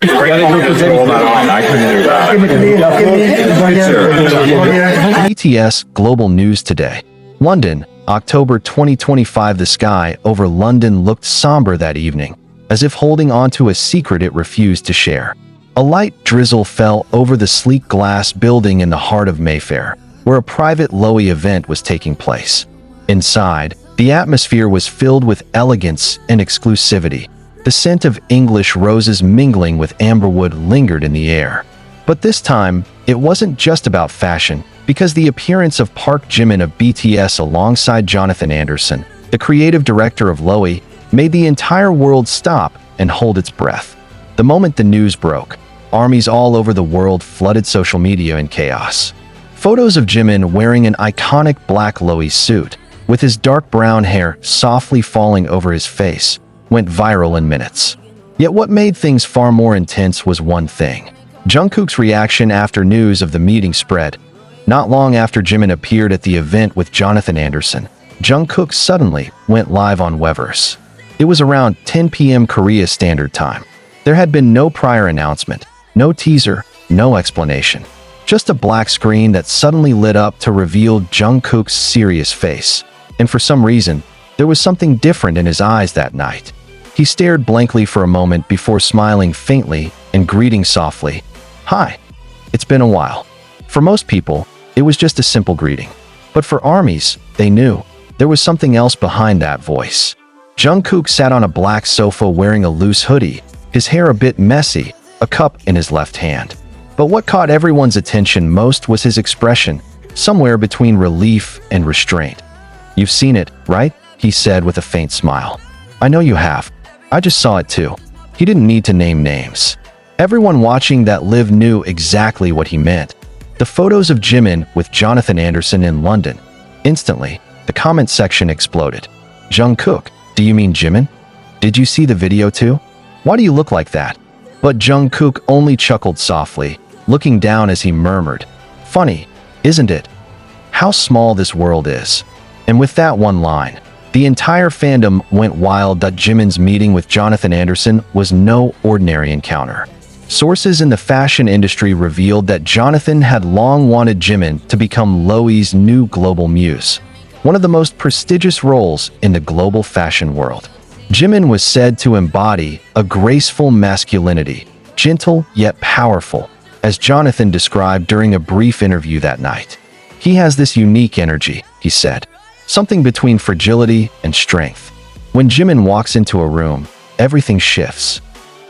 BTS Global News Today. London, October 2025. The sky over London looked somber that evening, as if holding onto a secret it refused to share. A light drizzle fell over the sleek glass building in the heart of Mayfair, where a private Lowy event was taking place. Inside, the atmosphere was filled with elegance and exclusivity. The scent of English roses mingling with amberwood lingered in the air. But this time, it wasn't just about fashion, because the appearance of Park Jimin of BTS alongside Jonathan Anderson, the creative director of Lowy, made the entire world stop and hold its breath. The moment the news broke, armies all over the world flooded social media in chaos. Photos of Jimin wearing an iconic black Lowy suit, with his dark brown hair softly falling over his face, went viral in minutes. Yet what made things far more intense was one thing: Jungkook's reaction after news of the meeting spread. Not long after Jimin appeared at the event with Jonathan Anderson, Jungkook suddenly went live on Weverse. It was around 10 p.m. Korea Standard Time. There had been no prior announcement, no teaser, no explanation. Just a black screen that suddenly lit up to reveal Jungkook's serious face. And for some reason, there was something different in his eyes that night. He stared blankly for a moment before smiling faintly and greeting softly, "Hi, it's been a while." For most people, it was just a simple greeting. But for armies, they knew there was something else behind that voice. Jungkook sat on a black sofa wearing a loose hoodie, his hair a bit messy, a cup in his left hand. But what caught everyone's attention most was his expression, somewhere between relief and restraint. "You've seen it, right?" he said with a faint smile. "I know you have. I just saw it too." He didn't need to name names. Everyone watching that live knew exactly what he meant. The photos of Jimin with Jonathan Anderson in London. Instantly, the comment section exploded. "Jungkook, do you mean Jimin? Did you see the video too? Why do you look like that?" But Jungkook only chuckled softly, looking down as he murmured, "Funny, isn't it? How small this world is." And with that one line, the entire fandom went wild that Jimin's meeting with Jonathan Anderson was no ordinary encounter. Sources in the fashion industry revealed that Jonathan had long wanted Jimin to become Lowy's new global muse, one of the most prestigious roles in the global fashion world. Jimin was said to embody a graceful masculinity, gentle yet powerful, as Jonathan described during a brief interview that night. "He has this unique energy," he said, "something between fragility and strength. When Jimin walks into a room, everything shifts."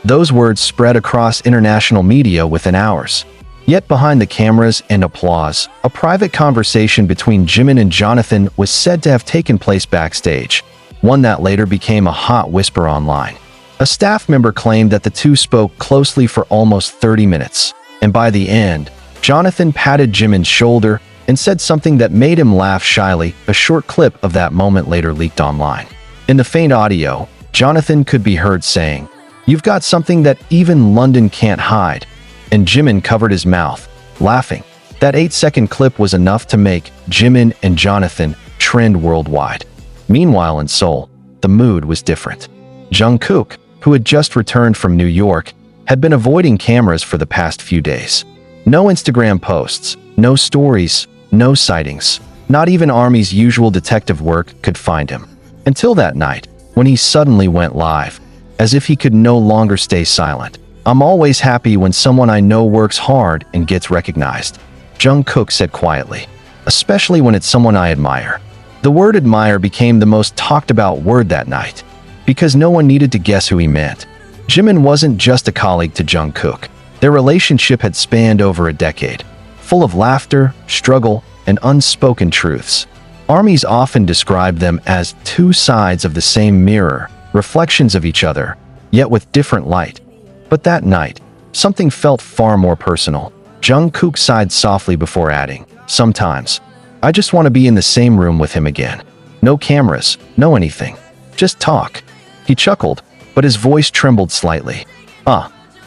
Those words spread across international media within hours. Yet behind the cameras and applause, a private conversation between Jimin and Jonathan was said to have taken place backstage, one that later became a hot whisper online. A staff member claimed that the two spoke closely for almost 30 minutes, and by the end, Jonathan patted Jimin's shoulder and said something that made him laugh shyly. A short clip of that moment later leaked online. In the faint audio, Jonathan could be heard saying, "You've got something that even London can't hide," and Jimin covered his mouth, laughing. That 8-second clip was enough to make Jimin and Jonathan trend worldwide. Meanwhile in Seoul, the mood was different. Jungkook, who had just returned from New York, had been avoiding cameras for the past few days. No Instagram posts, no stories, no sightings. Not even Army's usual detective work could find him. Until that night, when he suddenly went live, as if he could no longer stay silent. "I'm always happy when someone I know works hard and gets recognized," Jungkook said quietly, "especially when it's someone I admire." The word admire became the most talked about word that night, because no one needed to guess who he meant. Jimin wasn't just a colleague to Jungkook. Their relationship had spanned over a decade, full of laughter, struggle, and unspoken truths. Armies often describe them as two sides of the same mirror, reflections of each other, yet with different light. But that night, something felt far more personal. Jungkook sighed softly before adding, "Sometimes, I just want to be in the same room with him again. No cameras, no anything. Just talk." He chuckled, but his voice trembled slightly.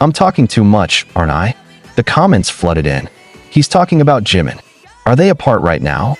I'm talking too much, aren't I?" The comments flooded in. "He's talking about Jimin. Are they apart right now?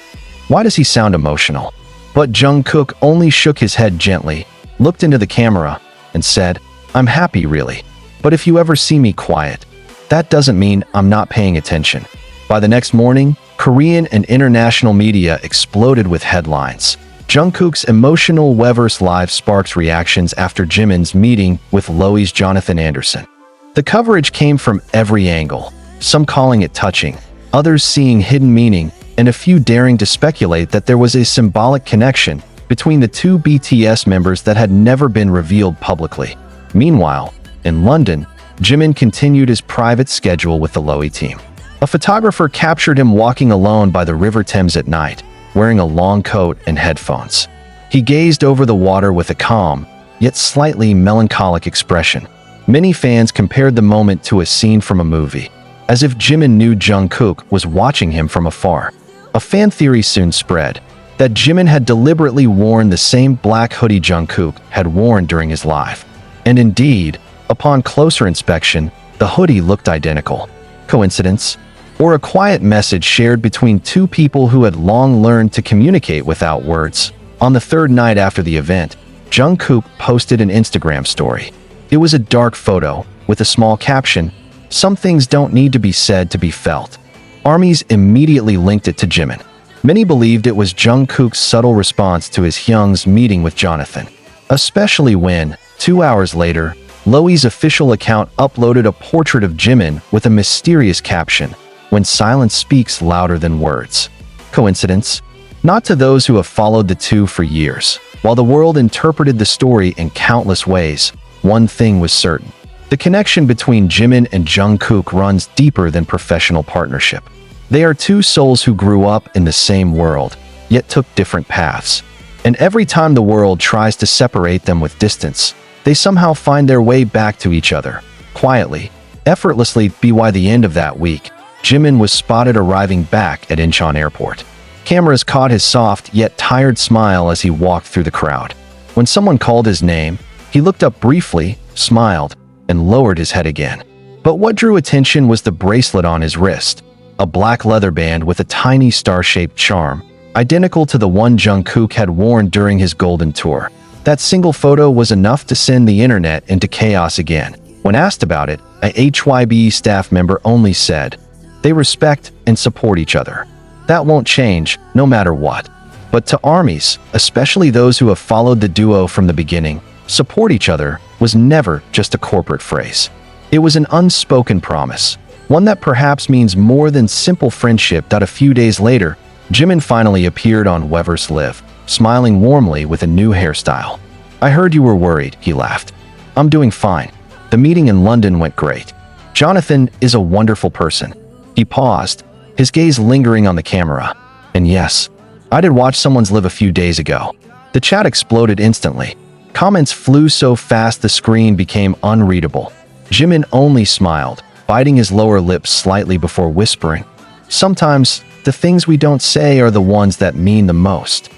Why does he sound emotional?" But Jungkook only shook his head gently, looked into the camera, and said, "I'm happy, really. But if you ever see me quiet, that doesn't mean I'm not paying attention." By the next morning, Korean and international media exploded with headlines. Jungkook's emotional Weverse Live sparks reactions after Jimin's meeting with Loe's Jonathan Anderson. The coverage came from every angle, some calling it touching, others seeing hidden meaning, and a few daring to speculate that there was a symbolic connection between the two BTS members that had never been revealed publicly. Meanwhile, in London, Jimin continued his private schedule with the Loe team. A photographer captured him walking alone by the River Thames at night, wearing a long coat and headphones. He gazed over the water with a calm, yet slightly melancholic expression. Many fans compared the moment to a scene from a movie, as if Jimin knew Jungkook was watching him from afar. A fan theory soon spread that Jimin had deliberately worn the same black hoodie Jungkook had worn during his live. And indeed, upon closer inspection, the hoodie looked identical. Coincidence? Or a quiet message shared between two people who had long learned to communicate without words? On the third night after the event, Jungkook posted an Instagram story. It was a dark photo, with a small caption, "Some things don't need to be said to be felt." Armies immediately linked it to Jimin. Many believed it was Jungkook's subtle response to his Hyung's meeting with Jonathan. Especially when, 2 hours later, Loe's official account uploaded a portrait of Jimin with a mysterious caption, "When silence speaks louder than words." Coincidence? Not to those who have followed the two for years. While the world interpreted the story in countless ways, one thing was certain. The connection between Jimin and Jungkook runs deeper than professional partnership. They are two souls who grew up in the same world, yet took different paths. And every time the world tries to separate them with distance, they somehow find their way back to each other, quietly, effortlessly. By the end of that week, Jimin was spotted arriving back at Incheon Airport. Cameras caught his soft yet tired smile as he walked through the crowd. When someone called his name, he looked up briefly, smiled, and lowered his head again. But what drew attention was the bracelet on his wrist, a black leather band with a tiny star-shaped charm, identical to the one Jungkook had worn during his Golden Tour. That single photo was enough to send the internet into chaos again. When asked about it, a HYBE staff member only said, "They respect and support each other. That won't change, no matter what." But to armies, especially those who have followed the duo from the beginning, support each other was never just a corporate phrase. It was an unspoken promise, one that perhaps means more than simple friendship. A few days later, Jimin finally appeared on Weverse Live, smiling warmly with a new hairstyle. "I heard you were worried," he laughed. "I'm doing fine. The meeting in London went great. Jonathan is a wonderful person." He paused, his gaze lingering on the camera. "And yes, I did watch someone's live a few days ago." The chat exploded instantly. Comments flew so fast the screen became unreadable. Jimin only smiled, biting his lower lip slightly before whispering, "Sometimes, the things we don't say are the ones that mean the most."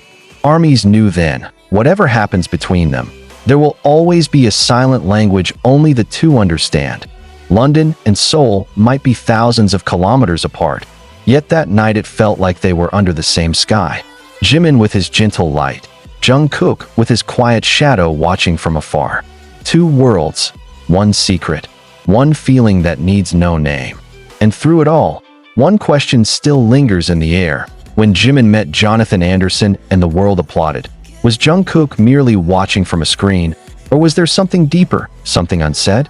Armies knew then, whatever happens between them, there will always be a silent language only the two understand. London and Seoul might be thousands of kilometers apart, yet that night it felt like they were under the same sky. Jimin with his gentle light, Jungkook with his quiet shadow watching from afar. Two worlds, one secret, one feeling that needs no name. And through it all, one question still lingers in the air. When Jimin met Jonathan Anderson and the world applauded, was Jungkook merely watching from a screen, or was there something deeper, something unsaid?